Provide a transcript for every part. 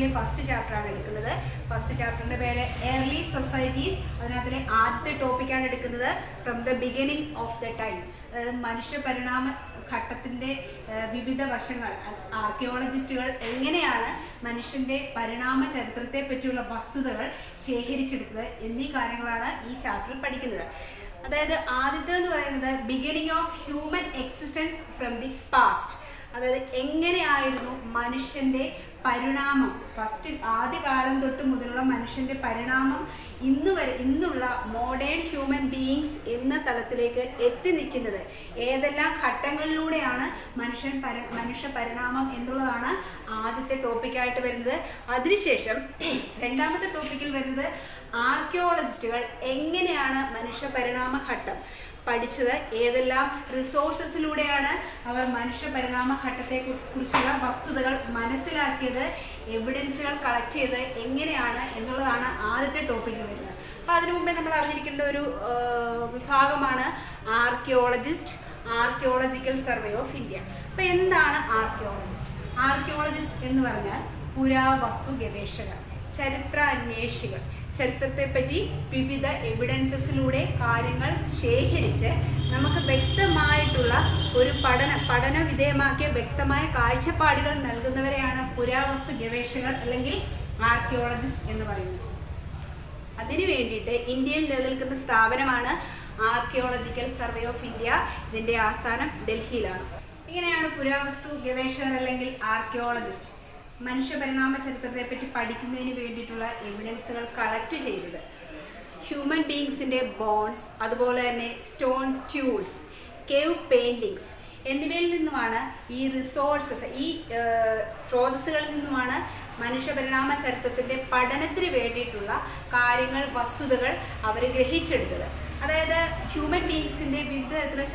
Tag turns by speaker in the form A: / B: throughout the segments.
A: ബയോളജിയിലെ first ചാപ്റ്ററാണ് എടുക്കുന്നത്. First ചാപ്റ്ററിൻ്റെ പേര് ഏർലി സൊസൈറ്റീസ്. അതിനകത്തിലെ ആദ്യത്തെ ടോപ്പിക്കാണ് എടുക്കുന്നത് from the beginning of the time. അതായത് മനുഷ്യ പരിണാമ ഘട്ടത്തിൻ്റെ വിവിധ വശങ്ങൾ, ആർക്കിയോളജിസ്റ്റുകൾ എങ്ങനെയാണ് മനുഷ്യൻ്റെ പരിണാമ ചരിത്രത്തെ പറ്റിയുള്ള വസ്തുതകൾ ശേഖരിച്ചെടുത്തത് എന്നീ കാര്യങ്ങളാണ് ഈ ചാപ്റ്ററിൽ പഠിക്കുന്നത്. അതായത് ആദ്യത്തേന്ന് പറയുന്നത് beginning of human existence from the past. അതായത് എങ്ങനെയായിരുന്നു മനുഷ്യൻ്റെ പരിണാമം, ഫസ്റ്റ് ആദ്യകാലം തൊട്ട് മുതലുള്ള മനുഷ്യൻ്റെ പരിണാമം ഇന്നുള്ള മോഡേൺ ഹ്യൂമൻ ബീയിങ്സ് എന്ന തലത്തിലേക്ക് എത്തി നിൽക്കുന്നത്, ഏതെല്ലാം ഘട്ടങ്ങളിലൂടെയാണ് മനുഷ്യ പരിണാമം എന്നുള്ളതാണ് ആദ്യത്തെ ടോപ്പിക്കായിട്ട് വരുന്നത്. അതിനുശേഷം രണ്ടാമത്തെ ടോപ്പിക്കിൽ വരുന്നത് ആർക്കിയോളജിസ്റ്റുകൾ എങ്ങനെയാണ് മനുഷ്യ പരിണാമ ഘട്ടം പഠിച്ചത്, ഏതെല്ലാം റിസോഴ്സസിലൂടെയാണ് അവർ മനുഷ്യ പരിണാമ ഘട്ടത്തെ കുറിച്ചുള്ള വസ്തുതകൾ മനസ്സിലാക്കിയത്, എവിഡൻസുകൾ കളക്ട് ചെയ്ത് എങ്ങനെയാണ് എന്നുള്ളതാണ് ആദ്യത്തെ ടോപ്പിക്ക് വരുന്നത്. അപ്പോൾ അതിനു മുമ്പേ നമ്മൾ അറിഞ്ഞിരിക്കേണ്ട ഒരു വിഭാഗമാണ് archaeologist, archaeological survey of India. അപ്പോൾ എന്താണ് ആർക്കിയോളജിസ്റ്റ്? ആർക്കിയോളജിസ്റ്റ് എന്ന് പറഞ്ഞാൽ പുരാവസ്തു ഗവേഷകർ, ചരിത്ര അന്വേഷികൾ, ചരിത്രത്തെപ്പറ്റി വിവിധ എവിഡൻസസിലൂടെ കാര്യങ്ങൾ ശേഖരിച്ച് നമുക്ക് വ്യക്തമായിട്ടുള്ള ഒരു പഠന വിധേയമാക്കിയ വ്യക്തമായ കാഴ്ചപ്പാടുകൾ നൽകുന്നവരെയാണ് പുരാവസ്തു ഗവേഷകർ അല്ലെങ്കിൽ ആർക്കിയോളജിസ്റ്റ് എന്ന് പറയുന്നത്. അതിനു വേണ്ടിയിട്ട് ഇന്ത്യയിൽ നിലനിൽക്കുന്ന സ്ഥാപനമാണ് ആർക്കിയോളജിക്കൽ സർവേ ഓഫ് ഇന്ത്യ. ഇതിൻ്റെ ആസ്ഥാനം ഡൽഹിയിലാണ്. ഇങ്ങനെയാണ് പുരാവസ്തു ഗവേഷകർ അല്ലെങ്കിൽ ആർക്കിയോളജിസ്റ്റ് മനുഷ്യ പരിണാമ ചരിത്രത്തെ പറ്റി പഠിക്കുന്നതിന് വേണ്ടിയിട്ടുള്ള എവിഡൻസുകൾ കളക്ട് ചെയ്തത്. ഹ്യൂമൻ ബീയിങ്സിൻ്റെ ബോൺസ്, അതുപോലെ തന്നെ സ്റ്റോൺ ട്യൂൾസ്, കേവ് പെയിൻറ്റിങ്സ് എന്നിവയിൽ നിന്നുമാണ് ഈ റിസോഴ്സസ്, ഈ സ്രോതസ്സുകളിൽ നിന്നുമാണ് മനുഷ്യ പരിണാമ ചരിത്രത്തിൻ്റെ പഠനത്തിന് വേണ്ടിയിട്ടുള്ള കാര്യങ്ങൾ, വസ്തുതകൾ അവർ ഗ്രഹിച്ചെടുത്തത്. അതായത് ഹ്യൂമൻ ബീയിങ്സിൻ്റെ വിവിധ തരത്തിലുള്ള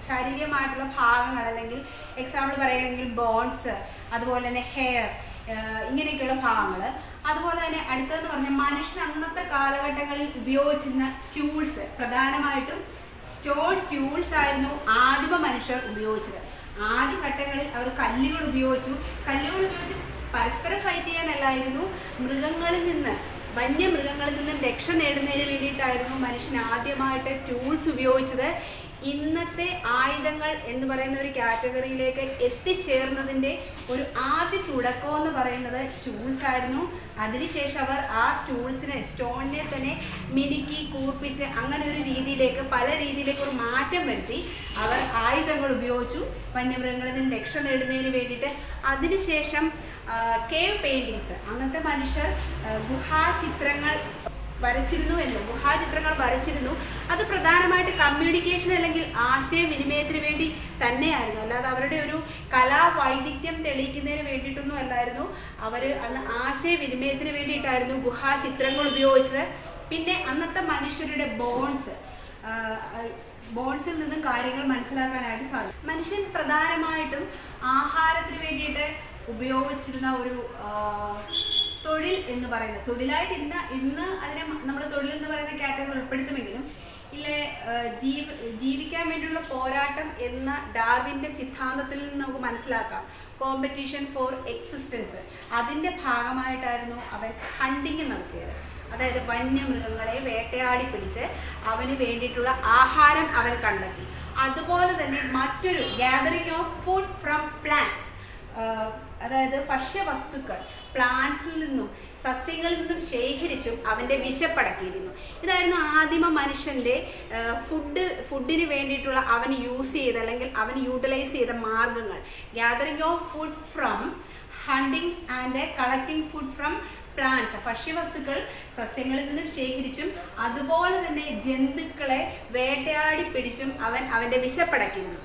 A: ശാരീരികമായിട്ടുള്ള ഭാഗങ്ങൾ, അല്ലെങ്കിൽ എക്സാമ്പിൾ പറയുകയാണെങ്കിൽ ബോൺസ്, അതുപോലെ തന്നെ ഹെയർ, ഇങ്ങനെയൊക്കെയുള്ള ഭാഗങ്ങൾ. അതുപോലെ തന്നെ അടുത്തതെന്ന് പറഞ്ഞാൽ മനുഷ്യൻ അന്നത്തെ കാലഘട്ടങ്ങളിൽ ഉപയോഗിച്ചിരുന്ന ട്യൂൾസ്, പ്രധാനമായിട്ടും സ്റ്റോൺ ട്യൂൾസ് ആയിരുന്നു ആദിമ മനുഷ്യർ ഉപയോഗിച്ചത്. ആദ്യഘട്ടങ്ങളിൽ അവർ കല്ലുകൾ ഉപയോഗിച്ച് പരസ്പരം ഫൈറ്റ് ചെയ്യാനല്ലായിരുന്നു, വന്യമൃഗങ്ങളിൽ നിന്നും രക്ഷ നേടുന്നതിന് വേണ്ടിയിട്ടായിരുന്നു മനുഷ്യൻ ആദ്യമായിട്ട് ടൂൾസ് ഉപയോഗിച്ചത്. ഇന്നത്തെ ആയുധങ്ങൾ എന്ന് പറയുന്ന ഒരു കാറ്റഗറിയിലേക്ക് എത്തിച്ചേർന്നതിൻ്റെ ഒരു ആദ്യ തുടക്കം എന്ന് പറയുന്നത് ടൂൾസ് ആയിരുന്നു. അതിനുശേഷം അവർ ആ ടൂൾസിനെ, സ്റ്റോണിനെ തന്നെ മിനുക്കി കൂർപ്പിച്ച് അങ്ങനെ ഒരു രീതിയിലേക്ക്, പല രീതിയിലേക്ക് ഒരു മാറ്റം വരുത്തി അവർ ആയുധങ്ങൾ ഉപയോഗിച്ചു വന്യമൃഗങ്ങളിൽ നിന്ന് രക്ഷ നേടുന്നതിന് വേണ്ടിയിട്ട്. അതിനുശേഷം കേവ് പെയിൻറ്റിങ്സ്, അന്നത്തെ മനുഷ്യർ ഗുഹാചിത്രങ്ങൾ വരച്ചിരുന്നു. അത് പ്രധാനമായിട്ട് കമ്മ്യൂണിക്കേഷൻ അല്ലെങ്കിൽ ആശയവിനിമയത്തിന് വേണ്ടി തന്നെയായിരുന്നു. അല്ലാതെ അവരുടെ ഒരു കലാവൈദഗ്ധ്യം തെളിയിക്കുന്നതിന് വേണ്ടിയിട്ടൊന്നും അല്ലായിരുന്നു. അവർ അന്ന് ആശയവിനിമയത്തിന് വേണ്ടിയിട്ടായിരുന്നു ഗുഹാചിത്രങ്ങൾ ഉപയോഗിച്ചത്. പിന്നെ അന്നത്തെ മനുഷ്യരുടെ ബോൺസിൽ നിന്നും കാര്യങ്ങൾ മനസ്സിലാക്കാനായിട്ട് സാധിക്കും. മനുഷ്യൻ പ്രധാനമായിട്ടും ആഹാരത്തിന് വേണ്ടിയിട്ട് ഉപയോഗിച്ചിരുന്ന ഒരു തൊഴിൽ എന്ന് പറയുന്നത്, തൊഴിലായിട്ട് ഇന്ന് അതിനെ നമ്മൾ തൊഴിൽ എന്ന് പറയുന്ന കാറ്റഗറി ഉൾപ്പെടുത്തുമെങ്കിലും ജീവിക്കാൻ വേണ്ടിയുള്ള പോരാട്ടം എന്ന ഡാർവിൻ്റെ സിദ്ധാന്തത്തിൽ നിന്ന് നമുക്ക് മനസ്സിലാക്കാം. കോമ്പറ്റീഷൻ ഫോർ എക്സിസ്റ്റൻസ്, അതിൻ്റെ ഭാഗമായിട്ടായിരുന്നു അവൻ ഹണ്ടിങ് നടത്തിയത്. അതായത് വന്യമൃഗങ്ങളെ വേട്ടയാടി പിടിച്ച് അവന് വേണ്ടിയിട്ടുള്ള ആഹാരം അവൻ കണ്ടെത്തി. അതുപോലെ തന്നെ മറ്റൊരു gathering of food from plants, അതായത് ഭക്ഷ്യവസ്തുക്കൾ പ്ലാന്റ്സിൽ നിന്നും സസ്യങ്ങളിൽ നിന്നും ശേഖരിച്ചും അവൻ്റെ വിശപ്പടക്കിയിരുന്നു. ഇതായിരുന്നു ആദിമ മനുഷ്യൻ്റെ ഫുഡിന് വേണ്ടിയിട്ടുള്ള അവൻ യൂസ് ചെയ്ത, അല്ലെങ്കിൽ അവൻ യൂട്ടിലൈസ് ചെയ്ത മാർഗങ്ങൾ. Gathering of food from hunting and collecting food from plants, ഭക്ഷ്യവസ്തുക്കൾ സസ്യങ്ങളിൽ നിന്നും ശേഖരിച്ചും അതുപോലെ തന്നെ ജന്തുക്കളെ വേട്ടയാടി പിടിച്ചും അവൻ അവൻ്റെ വിശപ്പടക്കിയിരുന്നു.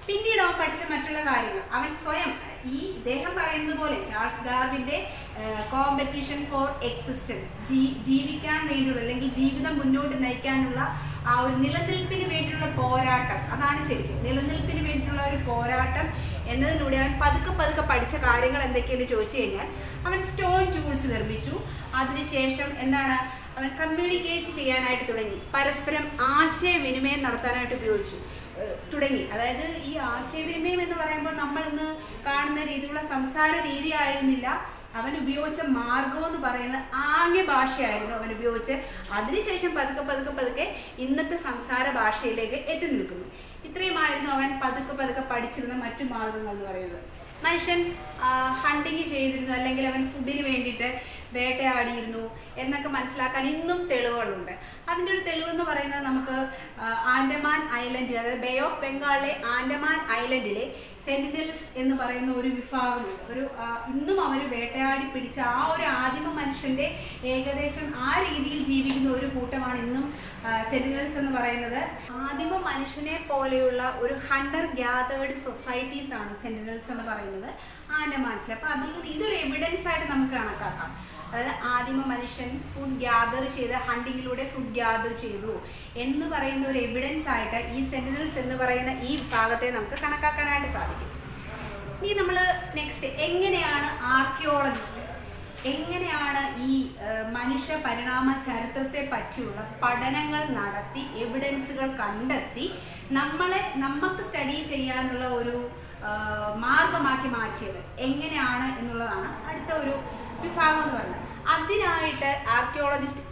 A: പിന്നീട് അവൻ പഠിച്ച മറ്റുള്ള കാര്യങ്ങൾ അവൻ സ്വയം, ഇദ്ദേഹം പറയുന്നത് പോലെ ചാൾസ് ഡാർവിൻ്റെ കോമ്പറ്റീഷൻ ഫോർ എക്സിസ്റ്റൻസ്, ജീവിക്കാൻ വേണ്ടിയുള്ള അല്ലെങ്കിൽ ജീവിതം മുന്നോട്ട് നയിക്കാനുള്ള ആ ഒരു നിലനിൽപ്പിന് വേണ്ടിയുള്ള പോരാട്ടം, അതാണ് ശരിക്കും നിലനിൽപ്പിന് വേണ്ടിയിട്ടുള്ള ഒരു പോരാട്ടം എന്നതിലൂടെ അവൻ പതുക്കെ പഠിച്ച കാര്യങ്ങൾ എന്തൊക്കെയെന്ന് ചോദിച്ചു കഴിഞ്ഞാൽ, അവൻ സ്റ്റോൺ ടൂൾസ് നിർമ്മിച്ചു. അതിനുശേഷം അവൻ കമ്മ്യൂണിക്കേറ്റ് ചെയ്യാനായിട്ട് തുടങ്ങി, പരസ്പരം ആശയവിനിമയം നടത്താനായിട്ട് ഉപയോഗിച്ചു. തുടങ്ങി. അതായത് ഈ ആശയവിനിമയം എന്ന് പറയുമ്പോൾ നമ്മൾ ഇന്ന് കാണുന്ന രീതിയിലുള്ള സംസാര രീതി ആയിരുന്നില്ല. അവൻ ഉപയോഗിച്ച മാർഗം എന്ന് പറയുന്നത് ആംഗ്യ ഭാഷയായിരുന്നു അവൻ ഉപയോഗിച്ച്. അതിനുശേഷം പതുക്കെ പതുക്കെ പതുക്കെ ഇന്നത്തെ സംസാര ഭാഷയിലേക്ക് എത്തി നിൽക്കുന്നു. ഇത്രയുമായിരുന്നു അവൻ പതുക്കെ പതുക്കെ പഠിച്ചിരുന്ന മറ്റു മാർഗങ്ങൾ എന്ന് പറയുന്നത്. മനുഷ്യൻ ഹണ്ടിങ് ചെയ്തിരുന്നു, അല്ലെങ്കിൽ അവൻ ഫുഡിന് വേണ്ടിയിട്ട് വേട്ടയാടിയിരുന്നു എന്നൊക്കെ മനസ്സിലാക്കാൻ ഇന്നും തെളിവുകളുണ്ട്. അതിൻ്റെ ഒരു തെളിവെന്ന് പറയുന്നത് നമുക്ക് ആൻഡമാൻ ഐലൻഡിൽ, അതായത് ബേ ഓഫ് ബംഗാളിലെ ആൻഡമാൻ ഐലൻഡിലെ സെന്റിനൽസ് എന്ന് പറയുന്ന ഒരു വിഭാഗമുണ്ട്. ഇന്നും അവർ വേട്ടയാടി പിടിച്ച ആ ഒരു ആദിമ മനുഷ്യൻ്റെ ഏകദേശം ആ രീതിയിൽ ജീവിക്കുന്ന ഒരു കൂട്ടമാണ് ഇന്നും സെന്റിനൽസ് എന്ന് പറയുന്നത്. ആദിമ മനുഷ്യനെ പോലെയുള്ള ഒരു ഹണ്ടർ ഗ്യാതേർഡ് സൊസൈറ്റീസ് ആണ് സെന്റിനൽസ് എന്ന് പറയുന്നത് ആൻഡമാൻസിൽ. അപ്പോൾ അതിൽ ഇതൊരു എവിഡൻസ് ആയിട്ട് നമുക്ക് കണക്കാക്കാം. അതായത് ആദിമ മനുഷ്യൻ ഫുഡ് ഗ്യാദർ ചെയ്ത് ഹണ്ടിങ്ങിലൂടെ ഫുഡ് ഗ്യാദർ ചെയ്തു എന്ന് പറയുന്ന ഒരു എവിഡൻസ് ആയിട്ട് ഈ സെന്റിനൽസ് എന്ന് പറയുന്ന ഈ വിഭാഗത്തെ നമുക്ക് കണക്കാക്കാനായിട്ട് സാധിക്കും. ഇനി നമ്മൾ നെക്സ്റ്റ് എങ്ങനെയാണ് ആർക്കിയോളജിസ്റ്റ് എങ്ങനെയാണ് ഈ മനുഷ്യ പരിണാമ ചരിത്രത്തെ പറ്റിയുള്ള പഠനങ്ങൾ നടത്തി എവിഡൻസുകൾ കണ്ടെത്തി നമുക്ക് സ്റ്റഡി ചെയ്യാനുള്ള ഒരു മാർഗമാക്കി മാറ്റിയത് എങ്ങനെയാണ് എന്നുള്ളതാണ് അടുത്ത ഒരു വിഭാഗം എന്ന് പറയുന്നത്. അതിനായിട്ട് ആർക്കിയോളജിസ്റ്റ്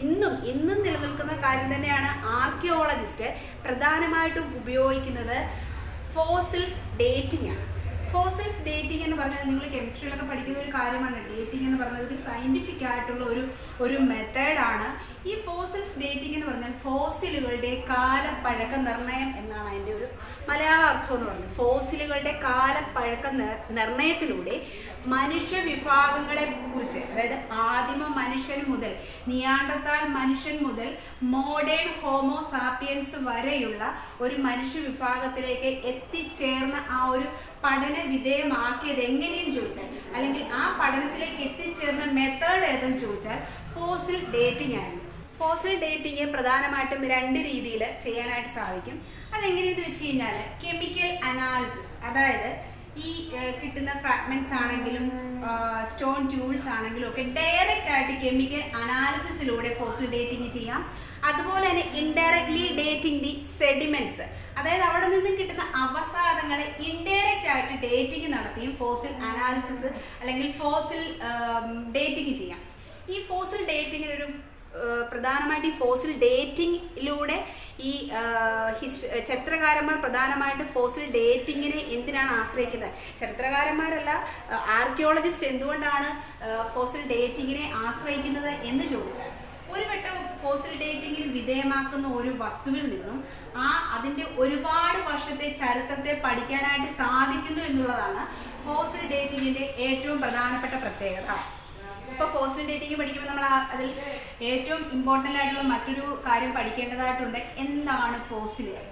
A: ഇന്നും നിലനിൽക്കുന്ന കാര്യം തന്നെയാണ്. ആർക്കിയോളജിസ്റ്റ് പ്രധാനമായിട്ടും ഉപയോഗിക്കുന്നത് ഫോസിൽസ് ഡേറ്റിംഗ് ആണ്. ഫോസിൽസ് ഡേറ്റിംഗ് എന്ന് പറഞ്ഞാൽ നിങ്ങൾ കെമിസ്ട്രിയിലൊക്കെ പഠിക്കുന്ന ഒരു കാര്യമാണ്. ഡേറ്റിംഗ് എന്ന് പറയുന്നത് ഒരു സയൻറ്റിഫിക് ആയിട്ടുള്ള ഒരു മെത്തേഡാണ്. ഈ ഫോസിൽസ് ഡേറ്റിംഗ് എന്ന് പറഞ്ഞാൽ ഫോസിലുകളുടെ കാലപ്പഴക്ക നിർണയം എന്നാണ് അതിൻ്റെ ഒരു മലയാള അർത്ഥം എന്ന് പറയുന്നത്. ഫോസിലുകളുടെ കാലപ്പഴക്ക നിർണയത്തിലൂടെ മനുഷ്യ വിഭാഗങ്ങളെ കുറിച്ച്, അതായത് ആദിമ മനുഷ്യൻ മുതൽ നിയാണ്ടർതാൽ മനുഷ്യൻ മുതൽ മോഡേൺ ഹോമോസാപ്പിയൻസ് വരെയുള്ള ഒരു മനുഷ്യ വിഭാഗത്തിലേക്ക് എത്തിച്ചേർന്ന ആ ഒരു പഠന വിധേയമാക്കിയത് എങ്ങനെയെന്ന് ചോദിച്ചാൽ, അല്ലെങ്കിൽ ആ പഠനത്തിലേക്ക് എത്തിച്ചേർന്ന മെത്തേഡ് ഏതെന്ന് ചോദിച്ചാൽ ഫോസിൽ ഡേറ്റിംഗ് ആയിരുന്നു. ഫോസിൽ ഡേറ്റിംഗ് പ്രധാനമായിട്ടും 2 രീതിയിൽ ചെയ്യാനായിട്ട് സാധിക്കും. അതെങ്ങനെയെന്ന് വെച്ച് കഴിഞ്ഞാൽ കെമിക്കൽ അനാലിസിസ്, അതായത് ഈ കിട്ടുന്ന ഫ്രാഗ്മെന്റ്സ് ആണെങ്കിലും സ്റ്റോൺ ട്യൂൾസ് ആണെങ്കിലും ഒക്കെ ഡയറക്റ്റ് ആയിട്ട് കെമിക്കൽ അനാലിസിസിലൂടെ ഫോസിൽ ഡേറ്റിംഗ് ചെയ്യാം. അതുപോലെ തന്നെ ഇൻഡയറക്ട്ലി ഡേറ്റിംഗ് ദി സെഡിമെന്റ്സ്, അതായത് അവിടെ നിന്ന് കിട്ടുന്ന അവസാദങ്ങളെ ഇൻഡയറക്റ്റ് ആയിട്ട് ഡേറ്റിംഗ് നടത്തിയും ഫോസിൽ അനാലിസിസ് അല്ലെങ്കിൽ ഫോസിൽ ഡേറ്റിംഗ് ചെയ്യാം. ഈ ഫോസിൽ ഡേറ്റിങ്ങിനൊരു പ്രധാനമായിട്ട് ഈ ഫോസിൽ ഡേറ്റിങ്ങിലൂടെ ഈ ചരിത്രകാരന്മാർ പ്രധാനമായിട്ടും ഫോസിൽ ഡേറ്റിങ്ങിനെ എന്തിനാണ് ആശ്രയിക്കുന്നത്? ചരിത്രകാരന്മാരല്ല, ആർക്കിയോളജിസ്റ്റ് എന്തുകൊണ്ടാണ് ഫോസിൽ ഡേറ്റിങ്ങിനെ ആശ്രയിക്കുന്നത് എന്ന് ചോദിച്ചാൽ, ഒരു വട്ടം ഫോസിൽ ഡേറ്റിങ്ങിന് വിധേയമാക്കുന്ന ഒരു വസ്തുവിൽ നിന്നും അതിൻ്റെ ഒരുപാട് വർഷത്തെ ചരിത്രത്തെ പഠിക്കാനായിട്ട് സാധിക്കുന്നു എന്നുള്ളതാണ് ഫോസിൽ ഡേറ്റിങ്ങിൻ്റെ ഏറ്റവും പ്രധാനപ്പെട്ട പ്രത്യേകത. ഇപ്പോൾ ഫോസിൽ ഡേറ്റിംഗ് പഠിക്കുമ്പോൾ നമ്മൾ അതിൽ ഏറ്റവും ഇമ്പോർട്ടൻ്റ് ആയിട്ടുള്ള മറ്റൊരു കാര്യം പഠിക്കേണ്ടതായിട്ടുണ്ട്. എന്താണ് ഫോസിലുകൾ?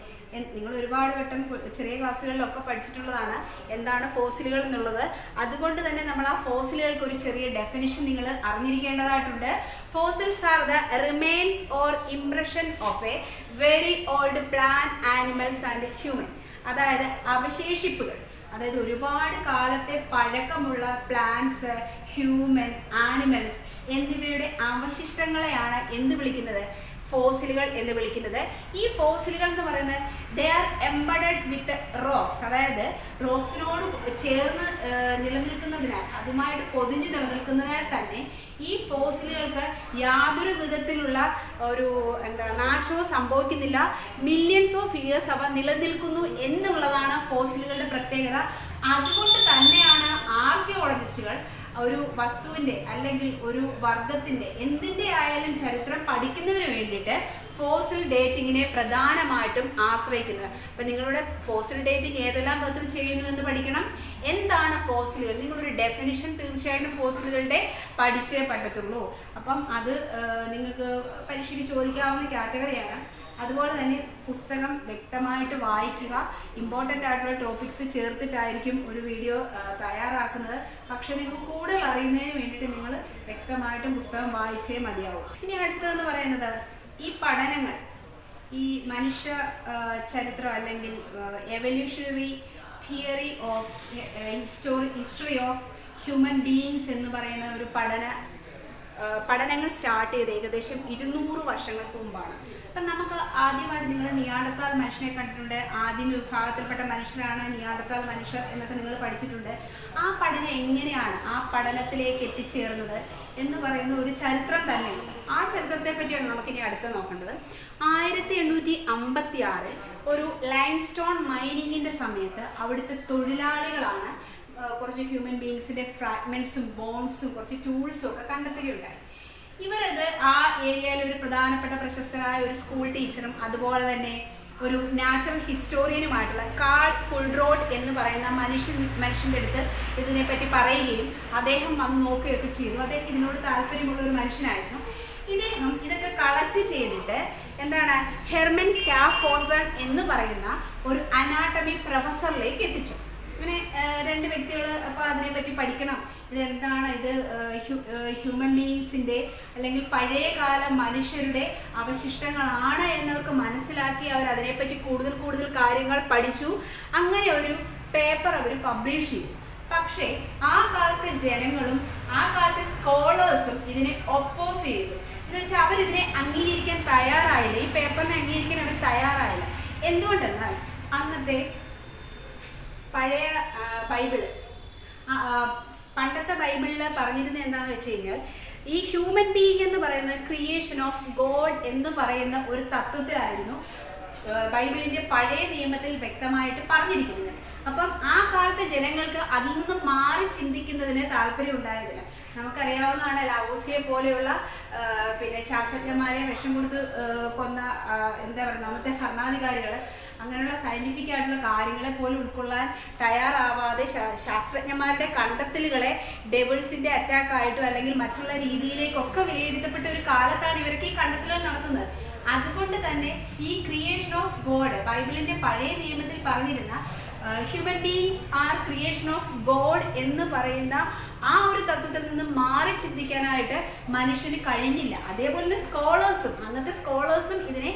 A: നിങ്ങൾ ഒരുപാട് വട്ടം ചെറിയ ക്ലാസ്സുകളിലൊക്കെ പഠിച്ചിട്ടുള്ളതാണ് എന്താണ് ഫോസിലുകൾ എന്നുള്ളത്. അതുകൊണ്ട് തന്നെ നമ്മൾ ആ ഫോസിലുകൾക്ക് ഒരു ചെറിയ ഡെഫിനിഷൻ നിങ്ങൾ അറിഞ്ഞിരിക്കേണ്ടതായിട്ടുണ്ട്. Fossils are the remains or impression of a very old plant, animals and human. അതായത് അവശേഷിപ്പുകൾ, അതായത് ഒരുപാട് കാലത്തെ പഴക്കമുള്ള പ്ലാന്റ്സ്, ഹ്യൂമൻ, ആനിമൽസ് എന്നിവയുടെ അവശിഷ്ടങ്ങളെയാണ് എന്ത് വിളിക്കുന്നത്? ഫോസിലുകൾ എന്ന് വിളിക്കുന്നത്. ഈ ഫോസിലുകൾ എന്ന് പറയുന്നത് they are embedded with rocks, അതായത് റോക്സിനോട് ചേർന്ന് നിലനിൽക്കുന്നതിനാൽ, അതുമായിട്ട് പൊതിഞ്ഞ് നിലനിൽക്കുന്നതിനാൽ തന്നെ ഈ ഫോസിലുകൾക്ക് യാതൊരു വിധത്തിലുള്ള ഒരു നാശവും സംഭവിക്കുന്നില്ല. മില്യൺസ് ഓഫ് ഇയേഴ്സ് അവ നിലനിൽക്കുന്നു എന്നുള്ളതാണ് ഫോസിലുകളുടെ പ്രത്യേകത. അതുകൊണ്ട് തന്നെയാണ് ആർക്കിയോളജിസ്റ്റുകൾ ഒരു വസ്തുവിൻ്റെ അല്ലെങ്കിൽ ഒരു വർഗത്തിൻ്റെ എന്തിൻ്റെ ആയാലും ചരിത്രം പഠിക്കുന്നതിന് വേണ്ടിയിട്ട് ഫോസിൽ ഡേറ്റിങ്ങിനെ പ്രധാനമായിട്ടും ആശ്രയിക്കുന്നത്. അപ്പം നിങ്ങളുടെ ഫോസിൽ ഡേറ്റിംഗ് ഏതെല്ലാം വിധത്തിൽ ചെയ്യുന്നു എന്ന് പഠിക്കണം. എന്താണ് ഫോസിലുകൾ? നിങ്ങളൊരു ഡെഫിനിഷൻ തീർച്ചയായിട്ടും ഫോസിലുകളുടെ പഠിച്ചേ പറ്റത്തുള്ളൂ. അപ്പം അത് നിങ്ങൾക്ക് പരീക്ഷയ്ക്ക് ചോദിക്കാവുന്ന കാറ്റഗറിയാണ്. അതുപോലെ തന്നെ പുസ്തകം വ്യക്തമായിട്ട് വായിക്കുക. ഇമ്പോർട്ടൻ്റ് ആയിട്ടുള്ള ടോപ്പിക്സ് ചേർത്തിട്ടായിരിക്കും ഒരു വീഡിയോ തയ്യാറാക്കുന്നത്. പക്ഷെ നിങ്ങൾക്ക് കൂടുതൽ അറിയുന്നതിന് വേണ്ടിയിട്ട് നിങ്ങൾ വ്യക്തമായിട്ടും പുസ്തകം വായിച്ചേ മതിയാവും. ഇനി അടുത്തതെന്ന് പറയുന്നത് ഈ പഠനങ്ങൾ, ഈ മനുഷ്യ ചരിത്രം അല്ലെങ്കിൽ evolutionary theory of history of human beings എന്ന് പറയുന്ന ഒരു പഠന പഠനങ്ങൾ സ്റ്റാർട്ട് ചെയ്ത് ഏകദേശം 200 വർഷങ്ങൾക്ക് മുമ്പാണ്. അപ്പം നമുക്ക് ആദ്യമായിട്ട് നിങ്ങൾ നിയാണ്ടത്താൽ മനുഷ്യനെ കണ്ടിട്ടുണ്ട്. ആദ്യം വിഭാഗത്തിൽപ്പെട്ട മനുഷ്യരാണ് നിയാണ്ടത്താൽ മനുഷ്യർ എന്നൊക്കെ നിങ്ങൾ പഠിച്ചിട്ടുണ്ട്. ആ പഠനം എങ്ങനെയാണ് ആ പഠനത്തിലേക്ക് എത്തിച്ചേർന്നത് എന്ന് പറയുന്ന ഒരു ചരിത്രം തന്നെയുണ്ട്. ആ ചരിത്രത്തെ പറ്റിയാണ് നമുക്കിനി അടുത്ത് നോക്കേണ്ടത്. 1856 ഒരു ലൈംസ്റ്റോൺ മൈനിങ്ങിൻ്റെ സമയത്ത് അവിടുത്തെ തൊഴിലാളികളാണ് കുറച്ച് ഹ്യൂമൻ ബീങ്സിൻ്റെ ഫ്രാഗ്മെൻറ്റ്സും ബോൺസും കുറച്ച് ടൂൾസും ഒക്കെ കണ്ടെത്തുകയുണ്ടായി. ഇവരത് ആ ഏരിയയിൽ ഒരു പ്രധാനപ്പെട്ട പ്രശസ്തരായ ഒരു സ്കൂൾ ടീച്ചറും അതുപോലെ തന്നെ ഒരു നാച്ചുറൽ ഹിസ്റ്റോറിയനുമായിട്ടുള്ള കാൾ ഫുൾഡ്രോട്ട് എന്ന് പറയുന്ന മനുഷ്യൻ്റെ അടുത്ത് ഇതിനെപ്പറ്റി പറയുകയും അദ്ദേഹം വന്ന് നോക്കുകയൊക്കെ ചെയ്തു. അദ്ദേഹം ഇതിനോട് താല്പര്യമുള്ള ഒരു മനുഷ്യനായിരുന്നു. ഇദ്ദേഹം ഇതൊക്കെ കളക്ട് ചെയ്തിട്ട് എന്താണ് ഹെർമൻ സ്കാഫോസൺ എന്ന് പറയുന്ന ഒരു അനാട്ടമി പ്രൊഫസറിലേക്ക് എത്തിച്ചു. അങ്ങനെ രണ്ട് വ്യക്തികൾ അപ്പോൾ അതിനെപ്പറ്റി പഠിക്കണം, ഇതെന്താണ്, ഇത് ഹ്യൂമൻ ബീങ്സിൻ്റെ അല്ലെങ്കിൽ പഴയകാല മനുഷ്യരുടെ അവശിഷ്ടങ്ങളാണ് എന്നവർക്ക് മനസ്സിലാക്കി അവർ അതിനെപ്പറ്റി കൂടുതൽ കാര്യങ്ങൾ പഠിച്ചു. അങ്ങനെ ഒരു പേപ്പർ അവർ പബ്ലിഷ് ചെയ്തു. പക്ഷേ ആ കാലത്തെ ജനങ്ങളും ആ കാലത്തെ സ്കോളേഴ്സും ഇതിനെ ഒപ്പോസ് ചെയ്തു. എന്ന് വെച്ചാൽ അവരിതിനെ അംഗീകരിക്കാൻ തയ്യാറായില്ല. ഈ പേപ്പറിനെ അംഗീകരിക്കാൻ അവർ തയ്യാറായില്ല. എന്തുകൊണ്ടെന്നാൽ അന്നത്തെ പഴയ ബൈബിള്, പണ്ടത്തെ ബൈബിളിൽ പറഞ്ഞിരുന്നത് എന്താണെന്ന് വെച്ച് കഴിഞ്ഞാൽ ഈ ഹ്യൂമൻ ബീയിങ് എന്ന് പറയുന്ന ക്രിയേഷൻ ഓഫ് ഗോഡ് എന്ന് പറയുന്ന ഒരു തത്വത്തിലായിരുന്നു ബൈബിളിൻ്റെ പഴയ നിയമത്തിൽ വ്യക്തമായിട്ട് പറഞ്ഞിരിക്കുന്നത്. അപ്പം ആ കാലത്തെ ജനങ്ങൾക്ക് അതിൽ നിന്നും മാറി ചിന്തിക്കുന്നതിന് താല്പര്യം ഉണ്ടായിരുന്നില്ല. നമുക്കറിയാവുന്നതാണ് ലാവോസിയെ പോലെയുള്ള പിന്നെ ശാസ്ത്രജ്ഞന്മാരെ വിഷം കൊടുത്ത് കൊന്ന എന്താ പറയുക അന്നത്തെ ഭരണാധികാരികൾ അങ്ങനെയുള്ള സയൻറ്റിഫിക് ആയിട്ടുള്ള കാര്യങ്ങളെ പോലും ഉൾക്കൊള്ളാൻ തയ്യാറാവാതെ ശാസ്ത്രജ്ഞന്മാരുടെ കണ്ടെത്തലുകളെ ഡെവിൾസിൻ്റെ അറ്റാക്കായിട്ടും അല്ലെങ്കിൽ മറ്റുള്ള രീതിയിലേക്കൊക്കെ വിലയിരുത്തപ്പെട്ട ഒരു കാലത്താണ് ഇവർക്ക് ഈ കണ്ടെത്തലുകൾ നടത്തുന്നത്. അതുകൊണ്ട് തന്നെ ഈ ക്രിയേഷൻ ഓഫ് ഗോഡ് ബൈബിളിൻ്റെ പഴയ നിയമത്തിൽ പറഞ്ഞിരുന്ന human beings R creation of God എന്ന് പറയുന്ന ആ ഒരു തത്വത്തിൽ നിന്ന് മാറി ചിന്തിക്കാനായിട്ട് മനുഷ്യന് കഴിഞ്ഞില്ല. അതേപോലെ തന്നെ അന്നത്തെ സ്കോളേഴ്സും ഇതിനെ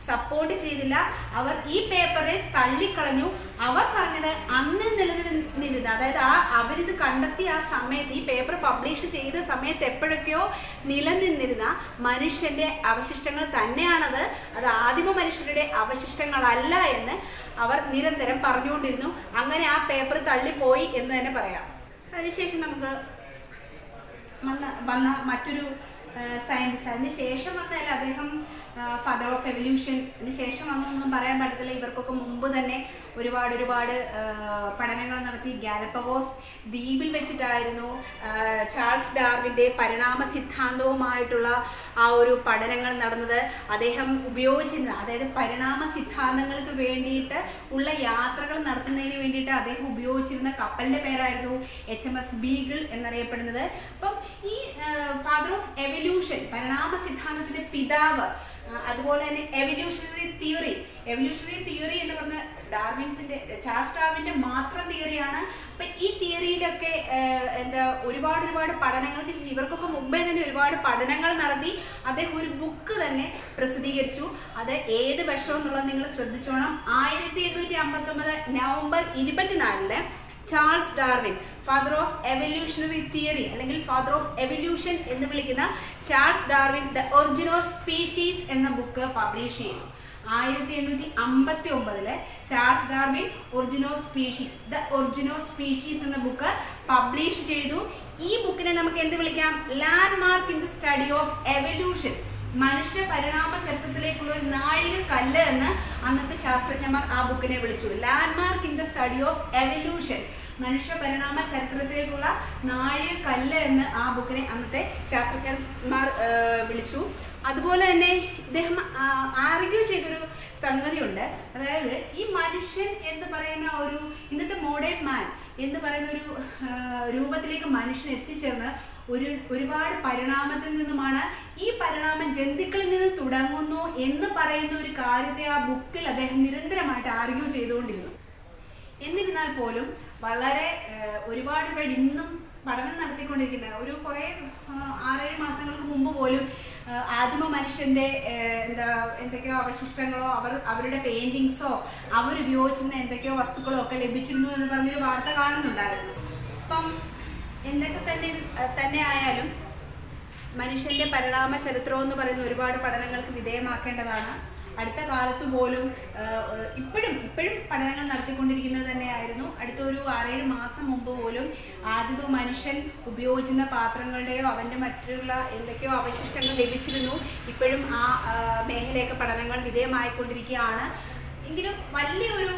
A: സപ്പോർട്ട് ചെയ്തില്ല. അവർ ഈ പേപ്പറെ തള്ളിക്കളഞ്ഞു. അവർ പറഞ്ഞത് അന്ന് നിലനിന്നിരുന്ന, അതായത് അവരിത് കണ്ടെത്തിയ ആ സമയത്ത് ഈ പേപ്പർ പബ്ലിഷ് ചെയ്ത സമയത്ത് എപ്പോഴൊക്കെയോ നിലനിന്നിരുന്ന മനുഷ്യൻ്റെ അവശിഷ്ടങ്ങൾ തന്നെയാണത്, അത് ആദിമ മനുഷ്യരുടെ അവശിഷ്ടങ്ങളല്ല എന്ന് അവർ നിരന്തരം പറഞ്ഞുകൊണ്ടിരുന്നു. അങ്ങനെ ആ പേപ്പർ തള്ളിപ്പോയി എന്ന് തന്നെ പറയാം. അതിനുശേഷം നമുക്ക് വന്ന മറ്റൊരു സയൻറ്റിസ്റ്റ്, അതിന് ശേഷം വന്നതല്ല, അദ്ദേഹം ഫാദർ ഓഫ് എവല്യൂഷന് ശേഷം വന്നൊന്നും പറയാൻ പറ്റത്തില്ല. ഇവർക്കൊക്കെ മുമ്പ് തന്നെ ഒരുപാട് പഠനങ്ങൾ നടത്തി. ഗാലപ്പഗോസ് ദ്വീപിൽ വെച്ചിട്ടായിരുന്നു ചാൾസ് ഡാർവിൻ്റെ പരിണാമ സിദ്ധാന്തവുമായിട്ടുള്ള ആ ഒരു പഠനങ്ങൾ നടന്നത്. അദ്ദേഹം ഉപയോഗിച്ചിരുന്ന, അതായത് പരിണാമ സിദ്ധാന്തങ്ങൾക്ക് വേണ്ടിയിട്ട് ഉള്ള യാത്രകൾ നടത്തുന്നതിന് വേണ്ടിയിട്ട് അദ്ദേഹം ഉപയോഗിച്ചിരുന്ന കപ്പലിൻ്റെ പേരായിരുന്നു HMS ബീഗിൾ എന്നറിയപ്പെടുന്നത്. അപ്പം ഈ ഫാദർ ഓഫ് എവല്യൂഷൻ, പരിണാമ സിദ്ധാന്തത്തിൻ്റെ പിതാവ്, അതുപോലെ തന്നെ എവല്യൂഷണറി തിയറി എന്ന് പറഞ്ഞ ചാൾസ് ഡാർവിൻ്റെ മാത്രം തിയറിയാണ്. അപ്പം ഈ തിയറിയിലൊക്കെ ഒരുപാട് പഠനങ്ങൾക്ക് ഇവർക്കൊക്കെ മുമ്പേ തന്നെ ഒരുപാട് പഠനങ്ങൾ നടത്തി അദ്ദേഹം ഒരു ബുക്ക് തന്നെ പ്രസിദ്ധീകരിച്ചു. അത് ഏത് വർഷം എന്നുള്ളത് നിങ്ങൾ ശ്രദ്ധിച്ചോണം. 1859 November 24 Charles Darwin father of evolutionary theory അല്ലെങ്കിൽ ഫാദർ ഓഫ് എവല്യൂഷൻ എന്ന് വിളിക്കുന്ന Charles Darwin the origin of species എന്ന ബുക്ക് പബ്ലിഷ് ചെയ്തു. 1859 Charles Darwin origin of species എന്ന ബുക്ക് പബ്ലിഷ് ചെയ്തു. ഈ ബുക്കിനെ നമുക്ക് എന്ത് വിളിക്കാം? Landmark in the study of evolution, മനുഷ്യ പരിണാമ ചരിത്രത്തിലേക്കുള്ള ഒരു നാഴിക കല്ല് എന്ന് അന്നത്തെ ശാസ്ത്രജ്ഞന്മാർ ആ ബുക്കിനെ വിളിച്ചു. Landmark in the study of evolution, മനുഷ്യ പരിണാമ ചരിത്രത്തിലേക്കുള്ള നാഴിക കല്ല് എന്ന് ആ ബുക്കിനെ അന്നത്തെ ശാസ്ത്രജ്ഞന്മാർ വിളിച്ചു. അതുപോലെ തന്നെ ഇദ്ദേഹം ആർഗ്യൂ ചെയ്തൊരു സംഗതിയുണ്ട്. അതായത് ഈ മനുഷ്യൻ എന്ന് പറയുന്ന ഒരു ഇന്നത്തെ മോഡേൺ മാൻ എന്ന് പറയുന്ന ഒരു രൂപത്തിലേക്ക് മനുഷ്യൻ എത്തിച്ചേർന്ന് ഒരുപാട് പരിണാമത്തിൽ നിന്നുമാണ്. ഈ പരിണാമം ജന്തുക്കളിൽ നിന്ന് തുടങ്ങുന്നു എന്ന് പറയുന്ന ഒരു കാര്യത്തെ ആ ബുക്കിൽ അദ്ദേഹം നിരന്തരമായിട്ട് ആർഗ്യൂ ചെയ്തുകൊണ്ടിരുന്നു. എന്നിരുന്നാൽ പോലും വളരെ ഒരുപാട് പേര് ഇന്നും പഠനം നടത്തിക്കൊണ്ടിരിക്കുന്ന കുറേ 6-7 മാസങ്ങൾക്ക് മുമ്പ് പോലും ആദിമ മനുഷ്യൻ്റെ എന്തൊക്കെയോ അവശിഷ്ടങ്ങളോ അവരുടെ പെയിൻറ്റിങ്സോ അവരുപയോഗിച്ചിരുന്ന എന്തൊക്കെയോ വസ്തുക്കളോ ഒക്കെ ലഭിച്ചിരുന്നു എന്ന് പറഞ്ഞൊരു വാർത്ത കാണുന്നുണ്ടായിരുന്നു. അപ്പം എന്തൊക്കെ തന്നെ ആയാലും മനുഷ്യൻ്റെ പരിണാമ ചരിത്രം എന്ന് പറയുന്ന ഒരുപാട് പഠനങ്ങൾക്ക് വിധേയമാക്കേണ്ടതാണ്. അടുത്ത കാലത്ത് പോലും ഇപ്പോഴും പഠനങ്ങൾ നടത്തിക്കൊണ്ടിരിക്കുന്നത് തന്നെയായിരുന്നു. അടുത്തൊരു 6-7 മാസം മുമ്പ് പോലും ആദിമ മനുഷ്യൻ ഉപയോഗിച്ചിരുന്ന പാത്രങ്ങളുടെയോ അവൻ്റെ മറ്റുള്ള എന്തൊക്കെയോ അവശിഷ്ടങ്ങൾ ലഭിച്ചിരുന്നു. ഇപ്പോഴും ആ മേഖലയൊക്കെ പഠനങ്ങൾ വിധേയമായിക്കൊണ്ടിരിക്കുകയാണ്. എങ്കിലും വലിയൊരു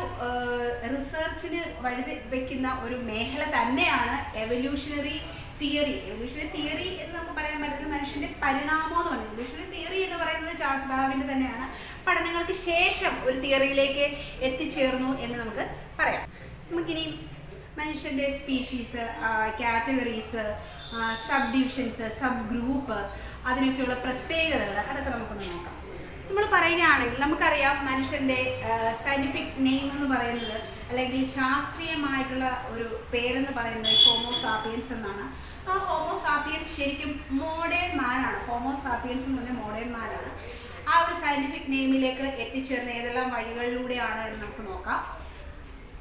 A: റിസർച്ചിന് വഴി വെക്കുന്ന ഒരു മേഖല തന്നെയാണ് എവല്യൂഷണറി തിയറി എന്ന് നമുക്ക് പറയാൻ പറ്റില്ല. മനുഷ്യൻ്റെ പരിണാമം എന്ന് പറയുന്നത് എവല്യൂഷണറി തിയറി എന്ന് പറയുന്നത് ചാൾസ് ഡാർവിൻ്റെ തന്നെയാണ്. പഠനങ്ങൾക്ക് ശേഷം ഒരു തിയറിയിലേക്ക് എത്തിച്ചേർന്നു എന്ന് നമുക്ക് പറയാം. നമുക്കിനി മനുഷ്യൻ്റെ species, categories, sub divisions, sub group, അതിനൊക്കെയുള്ള പ്രത്യേകതകൾ അതൊക്കെ നമുക്കൊന്ന് നോക്കാം. നമ്മൾ പറയുകയാണെങ്കിൽ നമുക്കറിയാം മനുഷ്യൻ്റെ സയൻറ്റിഫിക് നെയിം എന്ന് പറയുന്നത് അല്ലെങ്കിൽ ശാസ്ത്രീയമായിട്ടുള്ള ഒരു പേരെന്ന് പറയുന്നത് ഹോമോസാപ്പിയൻസ് എന്നാണ്. ആ ഹോമോസാപ്പിയൻസ് ശരിക്കും മോഡേൺ മാനാണ്. ഹോമോസാപ്പിയൻസ് എന്ന് പറഞ്ഞാൽ മോഡേൺ മാനാണ്. ആ ഒരു സയൻറ്റിഫിക് നെയിമിലേക്ക് എത്തിച്ചേർന്ന ഏതെല്ലാം വഴികളിലൂടെയാണ് എന്ന് നമുക്ക് നോക്കാം.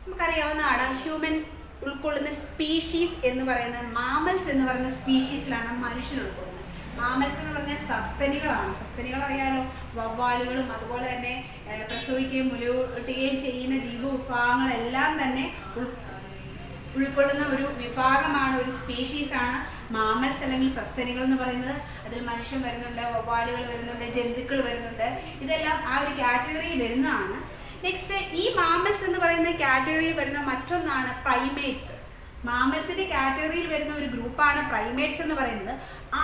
A: നമുക്കറിയാവുന്നതാണ് ഹ്യൂമൻ ഉൾക്കൊള്ളുന്ന സ്പീഷീസ് എന്ന് പറയുന്ന മാമൽസ് എന്ന് പറയുന്ന സ്പീഷീസിലാണ് മനുഷ്യൻ ഉൾക്കൊള്ളുന്നത്. മാമൽസ് എന്ന് പറഞ്ഞാൽ സസ്തനികളാണ്. സസ്തനികൾ അറിയാലോ, വവ്വാലുകളും അതുപോലെ തന്നെ പ്രസവിക്കുകയും മുലയൂട്ടുകയും ചെയ്യുന്ന ജീവവിഭാഗങ്ങളെല്ലാം തന്നെ ഉൾക്കൊള്ളുന്ന ഒരു വിഭാഗമാണ്, ഒരു സ്പീഷീസാണ് മാമൽസ് അല്ലെങ്കിൽ സസ്തനികൾ എന്ന് പറയുന്നത്. അതിൽ മനുഷ്യൻ വരുന്നുണ്ട്, വവ്വാലുകൾ വരുന്നുണ്ട്, ജന്തുക്കൾ വരുന്നുണ്ട്. ഇതെല്ലാം ആ ഒരു കാറ്റഗറിയിൽ വരുന്നതാണ്. നെക്സ്റ്റ്, ഈ മാമൽസ് എന്ന് പറയുന്ന കാറ്റഗറിയിൽ വരുന്ന മറ്റൊന്നാണ് പ്രൈമേറ്റ്സ്. മാമൽസിന്റെ കാറ്റഗറിയിൽ വരുന്ന ഒരു ഗ്രൂപ്പാണ് പ്രൈമേറ്റ്സ് എന്ന് പറയുന്നത്.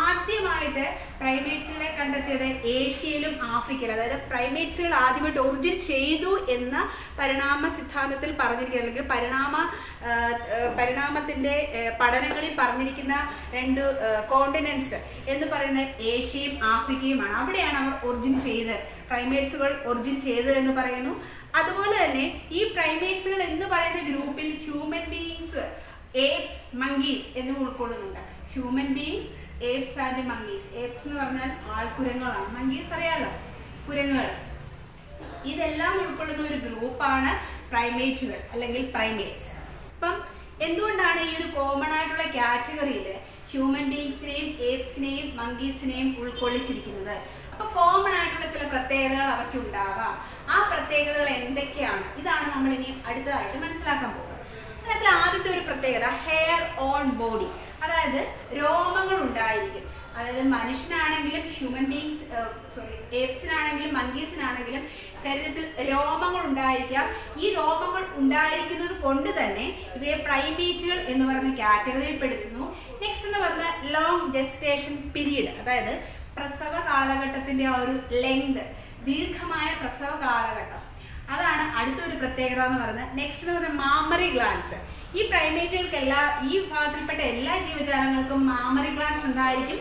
A: ആദ്യമായിട്ട് പ്രൈമേറ്റ്സുകളെ കണ്ടെത്തിയത് ഏഷ്യയിലും ആഫ്രിക്കയിലും. അതായത് പ്രൈമേറ്റ്സുകൾ ആദ്യമായിട്ട് ഒറിജിൻ ചെയ്തു എന്ന പരിണാമ സിദ്ധാന്തത്തിൽ പറഞ്ഞിരിക്കുന്ന അല്ലെങ്കിൽ പരിണാമത്തിന്റെ പഠനങ്ങളിൽ പറഞ്ഞിരിക്കുന്ന 2 കോണ്ടിനെന്റ്സ് എന്ന് പറയുന്നത് ഏഷ്യയും ആഫ്രിക്കയുമാണ്. അവിടെയാണ് അവർ ഒറിജിൻ ചെയ്തത്, പ്രൈമേറ്റ്സുകൾ ഒറിജിൻ ചെയ്തത് എന്ന് പറയുന്നു. അതുപോലെ തന്നെ ഈ പ്രൈമേറ്റ്സുകൾ എന്ന് പറയുന്ന ഗ്രൂപ്പിൽ ഹ്യൂമൻ ബീയിങ്സ്, ഏപ്സ്, മങ്കീസ് എന്നിവ ഉൾക്കൊള്ളുന്നുണ്ട്. Human beings, apes and monkeys. Apes എന്ന് പറഞ്ഞാൽ ആൾക്കുരങ്ങുകളാണ്, മങ്കീസ് അറിയാലോ, കുരങ്ങുകൾ. ഇതെല്ലാം ഉൾക്കൊള്ളുന്ന ഒരു ഗ്രൂപ്പാണ് പ്രൈമേറ്റുകൾ അല്ലെങ്കിൽ പ്രൈമേറ്റ്സ്. അപ്പം എന്തുകൊണ്ടാണ് ഈ ഒരു കോമൺ ആയിട്ടുള്ള കാറ്റഗറിയിൽ ഹ്യൂമൻ ബീയിങ്സിനെയും ഏപ്സിനെയും മങ്കീസിനെയും ഉൾക്കൊള്ളിച്ചിരിക്കുന്നത്? അപ്പൊ കോമൺ ആയിട്ടുള്ള ചില പ്രത്യേകതകൾ അവയ്ക്ക് ഉണ്ടാകാം. ആ പ്രത്യേകതകൾ എന്തൊക്കെയാണ്? ഇതാണ് നമ്മൾ ഇനി അടുത്തതായിട്ട് മനസ്സിലാക്കാൻ പോകുന്നത്. അതിൽ ആദ്യത്തെ ഒരു പ്രത്യേകത ഹെയർ ഓൺ ബോഡി, അതായത് രോമങ്ങൾ ഉണ്ടായിരിക്കും. അതായത് മനുഷ്യനാണെങ്കിലും ഹ്യൂമൻ ബീയിങ്സ് ഏപ്സിനാണെങ്കിലും മങ്കീസിനാണെങ്കിലും ശരീരത്തിൽ രോമങ്ങൾ ഉണ്ടായിരിക്കാം. ഈ രോമങ്ങൾ ഉണ്ടായിരിക്കുന്നത് കൊണ്ട് തന്നെ ഇവയെ പ്രൈമേറ്റുകൾ എന്ന് പറയുന്ന കാറ്റഗറിയിൽ പെടുത്തുന്നു. നെക്സ്റ്റ് എന്ന് പറയുന്നത് ലോങ് ജെസ്റ്റേഷൻ പീരീഡ്, അതായത് പ്രസവ കാലഘട്ടത്തിന്റെ ആ ഒരു ലെങ്ത്, ദീർഘമായ പ്രസവ കാലഘട്ടം, അതാണ് അടുത്തൊരു പ്രത്യേകത എന്ന് പറയുന്നത്. നെക്സ്റ്റ് എന്ന് പറയുന്നത് മാമറി ഗ്ലാൻസ്. ഈ പ്രൈമേറ്റുകൾക്കെല്ലാം, ഈ വിഭാഗത്തിൽപ്പെട്ട എല്ലാ ജീവജാലങ്ങൾക്കും മാമറി ഗ്ലാൻസ് ഉണ്ടായിരിക്കും.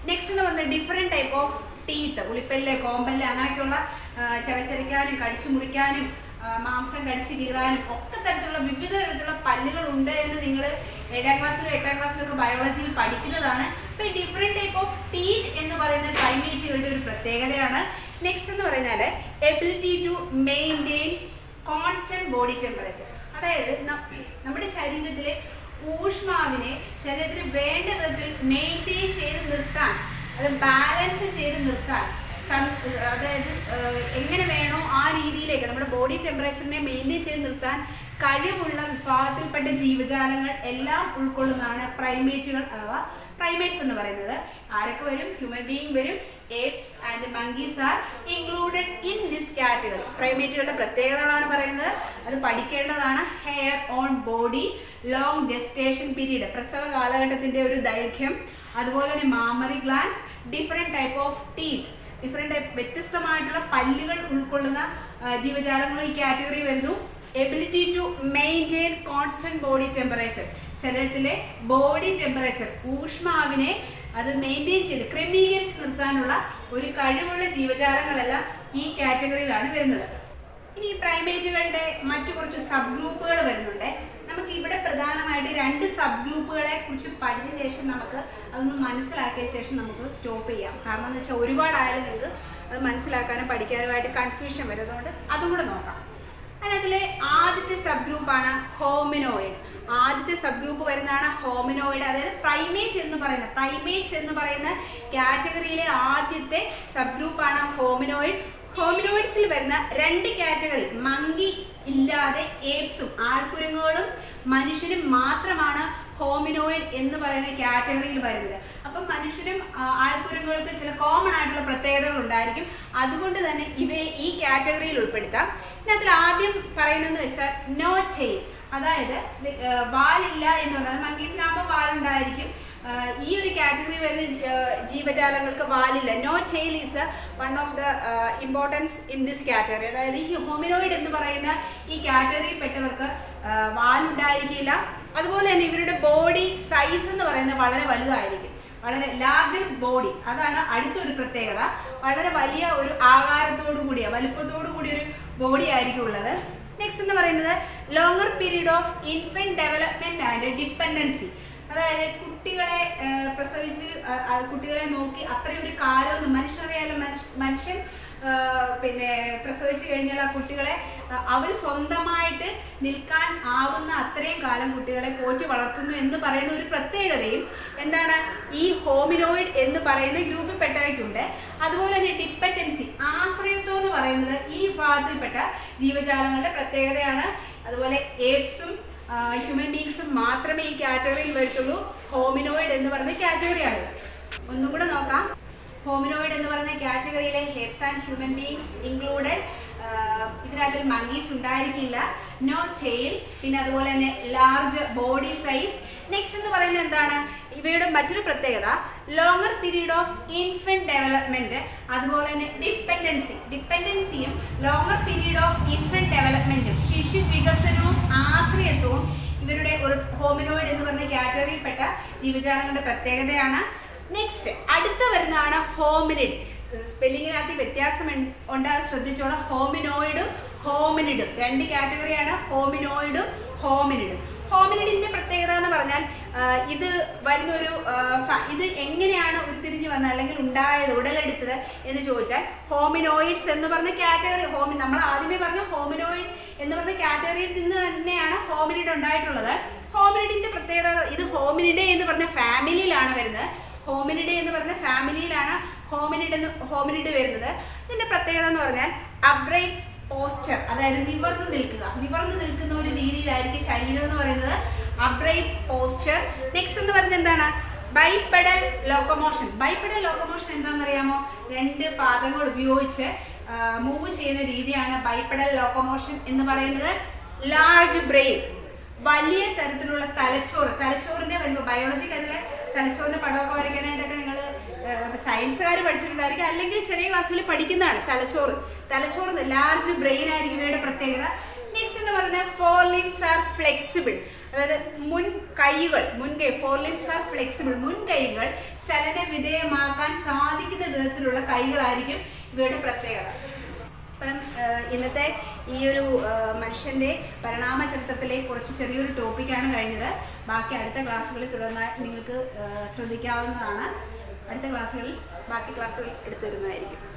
A: നെക്സ്റ്റ് എന്ന് പറയുന്നത് ഡിഫറെൻറ്റ് ടൈപ്പ് ഓഫ് ടീത്ത്, ഉളിപ്പല്ല്, കോമ്പല്ല്, അങ്ങനെയൊക്കെയുള്ള ചവച്ചരിക്കാനും കടിച്ചു മുറിക്കാനും മാംസം കടിച്ച് കീറാനും ഒക്കെ തരത്തിലുള്ള വിവിധ തരത്തിലുള്ള പല്ലുകൾ ഉണ്ട് എന്ന് നിങ്ങൾ 7ാം ക്ലാസ്സിലും 8ാം ക്ലാസ്സിലൊക്കെ ബയോളജിയിൽ പഠിക്കുന്നതാണ്. അപ്പോൾ ഈ ഡിഫറെൻറ്റ് ടൈപ്പ് ഓഫ് ടീത്ത് എന്ന് പറയുന്ന പ്രൈമേറ്റുകളുടെ ഒരു പ്രത്യേകതയാണ്. നെക്സ്റ്റ് എന്ന് പറഞ്ഞാൽ ability to maintain constant body temperature, അതായത് നമ്മുടെ ശരീരത്തിലെ ഊഷ്മാവിനെ ശരീരത്തിന് വേണ്ട വിധത്തിൽ മെയിൻറ്റെയിൻ ചെയ്ത് നിർത്താൻ, അത് ബാലൻസ് ചെയ്ത് നിർത്താൻ, അതായത് എങ്ങനെ വേണോ ആ രീതിയിലേക്ക് നമ്മുടെ ബോഡി ടെമ്പറേച്ചറിനെ മെയിൻറ്റെയിൻ ചെയ്ത് നിർത്താൻ കഴിവുള്ള വിഭാഗത്തിൽപ്പെട്ട ജീവജാലങ്ങൾ എല്ലാം ഉൾക്കൊള്ളുന്നതാണ് പ്രൈമേറ്റുകൾ അഥവാ പ്രൈമേറ്റ്സ് എന്ന് പറയുന്നത്. ആരൊക്കെ വരും? ഹ്യൂമൻ ബീയിങ് വരും. Apes and monkeys are included in this category. പ്രൈമേറ്റുകളുടെ പ്രത്യേകതകളാണ് പറയുന്നത്, അത് പഠിക്കേണ്ടതാണ്. Hair on body, long gestation period, പ്രസവ കാലഘട്ടത്തിന്റെ ഒരു ദൈർഘ്യം, അതുപോലെ തന്നെ mammary glands, different type of teeth, different type വ്യത്യസ്തമായിട്ടുള്ള പല്ലുകൾ ഉൾക്കൊള്ളുന്ന ജീവജാലങ്ങളും ഈ കാറ്റഗറി വരുന്നു. Ability to maintain constant body temperature, ശരീരത്തിലെ ബോഡി ടെമ്പറേച്ചർ ഊഷ്മാവിനെ അത് മെയിൻറ്റെയിൻ ചെയ്ത് ക്രമീകരിച്ച് നിർത്താനുള്ള ഒരു കഴിവുള്ള ജീവജാലങ്ങളെല്ലാം ഈ കാറ്റഗറിയിലാണ് വരുന്നത്. ഇനി പ്രൈമേറ്റുകളുടെ മറ്റു കുറച്ച് സബ് ഗ്രൂപ്പുകൾ വരുന്നുണ്ട്. നമുക്ക് ഇവിടെ പ്രധാനമായിട്ട് 2 സബ് ഗ്രൂപ്പുകളെ കുറിച്ച് പഠിച്ച ശേഷം നമുക്ക് അതൊന്ന് മനസ്സിലാക്കിയ ശേഷം നമുക്ക് സ്റ്റോപ്പ് ചെയ്യാം. കാരണം എന്ന് വെച്ചാൽ ഒരുപാടായാലും നിങ്ങൾക്ക് അത് മനസ്സിലാക്കാനും പഠിക്കാനുമായിട്ട് കൺഫ്യൂഷൻ വരും. അതുകൊണ്ട് അതും കൂടെ നോക്കാം. അതിനകത്തിലെ ആദ്യത്തെ സബ് ഗ്രൂപ്പാണ് ഹോമിനോയിഡ്. ആദ്യത്തെ സബ് ഗ്രൂപ്പ് വരുന്നതാണ് ഹോമിനോയിഡ്, അതായത് പ്രൈമേറ്റ്സ് എന്ന് പറയുന്ന കാറ്റഗറിയിലെ ആദ്യത്തെ സബ് ഗ്രൂപ്പാണ് ഹോമിനോയിഡ്. ഹോമിനോയിഡ്സിൽ വരുന്ന 2 കാറ്റഗറി, മങ്കി ഇല്ലാതെ ഏപ്സും ആൾക്കുരങ്ങുകളും മനുഷ്യരും മാത്രമാണ് ഹോമിനോയിഡ് എന്ന് പറയുന്ന കാറ്റഗറിയിൽ വരുന്നത്. അപ്പം മനുഷ്യരും ആൾക്കുരങ്ങുകൾക്ക് ചില കോമൺ ആയിട്ടുള്ള പ്രത്യേകതകൾ ഉണ്ടായിരിക്കും, അതുകൊണ്ട് തന്നെ ഇവയെ ഈ കാറ്റഗറിയിൽ ഉൾപ്പെടുത്താം. ഇതിനകത്തിൽ ആദ്യം പറയുന്നതെന്ന് വെച്ചാൽ നോ ടെയിൽ, അതായത് വാലില്ല എന്ന് പറഞ്ഞാൽ മങ്കീസിനാകുമ്പോൾ വാലുണ്ടായിരിക്കും. ഈ ഒരു കാറ്റഗറി വരുന്ന ജീവജാലങ്ങൾക്ക് വാലില്ല. No tail is one of the importance in this category. അതായത് ഈ ഹോമിനോയിഡ് എന്ന് പറയുന്ന ഈ കാറ്റഗറിയിൽ പെട്ടവർക്ക് വാലുണ്ടായിരിക്കില്ല. അതുപോലെ തന്നെ ഇവരുടെ ബോഡി സൈസ് എന്ന് പറയുന്നത് വളരെ വലുതായിരിക്കും, വളരെ ലാർജർ ബോഡി. അതാണ് അടുത്തൊരു പ്രത്യേകത. വളരെ വലിയ ഒരു ആകാരത്തോടു കൂടിയ വലുപ്പത്തോടു കൂടിയ ഒരു ബോഡി ആയിരിക്കും ഉള്ളത്. നെക്സ്റ്റ് എന്ന് പറയുന്നത് longer period of infant development and dependency. അതായത് കുട്ടികളെ പ്രസവിച്ച് കുട്ടികളെ നോക്കി അത്രയും ഒരു കാലമൊന്നും മനുഷ്യനറിയാലോ, മനുഷ്യൻ പിന്നെ പ്രസവിച്ച് കഴിഞ്ഞാൽ ആ കുട്ടികളെ അവർ സ്വന്തമായിട്ട് നിൽക്കാൻ ആവുന്ന അത്രയും കാലം കുട്ടികളെ പോറ്റി വളർത്തുന്നു എന്ന് പറയുന്ന ഒരു പ്രത്യേകതയും എന്താണ് ഈ ഹോമിനോയിഡ് എന്ന് പറയുന്ന ഗ്രൂപ്പിൽ പെട്ടവയ്ക്കുണ്ട്. അതുപോലെ തന്നെ ഡിപ്പെൻഡൻസി, ആശ്രയത്വം എന്ന് പറയുന്നത് ഈ വിഭാഗത്തിൽപ്പെട്ട ജീവജാലങ്ങളുടെ പ്രത്യേകതയാണ്. അതുപോലെ ഏപ്സും ഹ്യൂമൻ ബീങ്സും മാത്രമേ ഈ കാറ്റഗറിയിൽ വരത്തുള്ളൂ. ഹോമിനോയിഡ് എന്ന് പറയുന്ന കാറ്റഗറിയാണിത്. ഒന്നും കൂടെ നോക്കാം. ഹോമിനോയിഡ് എന്ന് പറയുന്ന കാറ്റഗറിയിലെ ഹേപ്സ് ആൻഡ് ഹ്യൂമൻ ബീങ്സ് ഇൻക്ലൂഡഡ്. ഇതിനകത്ത് മങ്കീസ് ഉണ്ടായിരിക്കില്ല. നോ ടെയിൽ, പിന്നെ അതുപോലെ തന്നെ ലാർജ് ബോഡി സൈസ്. നെക്സ്റ്റ് എന്ന് പറയുന്നത് എന്താണ് ഇവയുടെ മറ്റൊരു പ്രത്യേകത, longer period of infant development. അതുപോലെ തന്നെ ഡിപ്പെൻഡൻസിയും ലോങ്ങർ പീരീഡ് ഓഫ് ഇൻഫന്റ് ഡെവലപ്മെന്റും ശിശു വികസനവും ആശ്രയത്വവും ഇവരുടെ ഒരു ഹോമിനോയിഡ് എന്ന് പറയുന്ന കാറ്റഗറിയിൽപ്പെട്ട ജീവജാലങ്ങളുടെ പ്രത്യേകതയാണ്. നെക്സ്റ്റ് അടുത്ത വരുന്നതാണ് ഹോമിനിഡ്. സ്പെല്ലിങ്ങിനകത്ത് വ്യത്യാസം ഉണ്ടാകാൻ ശ്രദ്ധിച്ചോളാം. ഹോമിനോയിഡും ഹോമിനിഡും 2 കാറ്റഗറിയാണ്, ഹോമിനോയിഡും ഹോമിനിഡും. ഹോമിനിഡിന്റെ പ്രത്യേകത എന്ന് പറഞ്ഞാൽ ഇത് വരുന്നൊരു ഇത് എങ്ങനെയാണ് ഉരുത്തിരിഞ്ഞ് വന്നത് അല്ലെങ്കിൽ ഉണ്ടായത്, ഉടലെടുത്തത് എന്ന് ചോദിച്ചാൽ ഹോമിനോയിഡ്സ് എന്ന് പറഞ്ഞ കാറ്റഗറി, നമ്മൾ ആദ്യമേ പറഞ്ഞ ഹോമിനോയിഡ് എന്ന് പറഞ്ഞ കാറ്റഗറിയിൽ നിന്ന് തന്നെയാണ് ഹോമിനിഡ് ഉണ്ടായിട്ടുള്ളത്. ഹോമിനിഡിന്റെ പ്രത്യേകത, ഇത് ഹോമിനിഡേ എന്ന് പറഞ്ഞ ഫാമിലിയിലാണ് വരുന്നത്. ഹോമിനിഡേ എന്ന് പറഞ്ഞ ഫാമിലിയിലാണ് ഹോമിനിഡ് വരുന്നത്. ഇതിന്റെ പ്രത്യേകത എന്ന് പറഞ്ഞാൽ അപ്രൈറ്റ് പോസ്ചർ, അതായത് നിവർന്ന് നിൽക്കുന്ന ഒരു രീതിയിലായിരിക്കും ശരീരം എന്ന് പറയുന്നത്, അപ്രൈറ്റ് പോസ്ചർ. നെക്സ്റ്റ് എന്ന് പറയുന്നത് എന്താണ് ബൈപെഡൽ ലോക്കോമോഷൻ. ബൈപെഡൽ ലോക്കോമോഷൻ എന്താണെന്ന് അറിയാമോ? 2 പാദങ്ങൾ ഉപയോഗിച്ച് മൂവ് ചെയ്യുന്ന രീതിയാണ് ബൈപെഡൽ ലോക്കോമോഷൻ എന്ന് പറയുന്നത്. ലാർജ് ബ്രെയിൻ, വലിയ തരത്തിലുള്ള തലച്ചോറിന്റെ വരുമ്പോൾ ബയോളജിക്കതിലെ തലച്ചോറിന്റെ പടമൊക്കെ വരയ്ക്കാനായിട്ടൊക്കെ നിങ്ങൾ സയൻസുകാർ പഠിച്ചിട്ടുണ്ടായിരിക്കും, അല്ലെങ്കിൽ ചെറിയ ക്ലാസ്സുകളിൽ പഠിക്കുന്നതാണ്. തലച്ചോറ് ലാർജ് ബ്രെയിൻ ആയിരിക്കും ഇവയുടെ പ്രത്യേകത. നെക്സ്റ്റ് എന്ന് പറഞ്ഞാൽ 4 limbs ആർ ഫ്ലെക്സിബിൾ, അതായത് മുൻകൈകൾ ചലന വിധേയമാക്കാൻ സാധിക്കുന്ന വിധത്തിലുള്ള കൈകളായിരിക്കും ഇവയുടെ പ്രത്യേകത. അപ്പം ഇന്നത്തെ ഈ ഒരു മനുഷ്യൻ്റെ പരിണാമ ചരിത്രത്തിലെ കുറച്ച് ചെറിയൊരു ടോപ്പിക്കാണ് കഴിഞ്ഞത്. ബാക്കി അടുത്ത ക്ലാസ്സുകളിൽ തുടർന്ന് നിങ്ങൾക്ക് ശ്രദ്ധിക്കാവുന്നതാണ്. അടുത്ത ക്ലാസ്സുകളിൽ ബാക്കി ക്ലാസ്സുകൾ എടുത്തു തരുന്നതായിരിക്കും.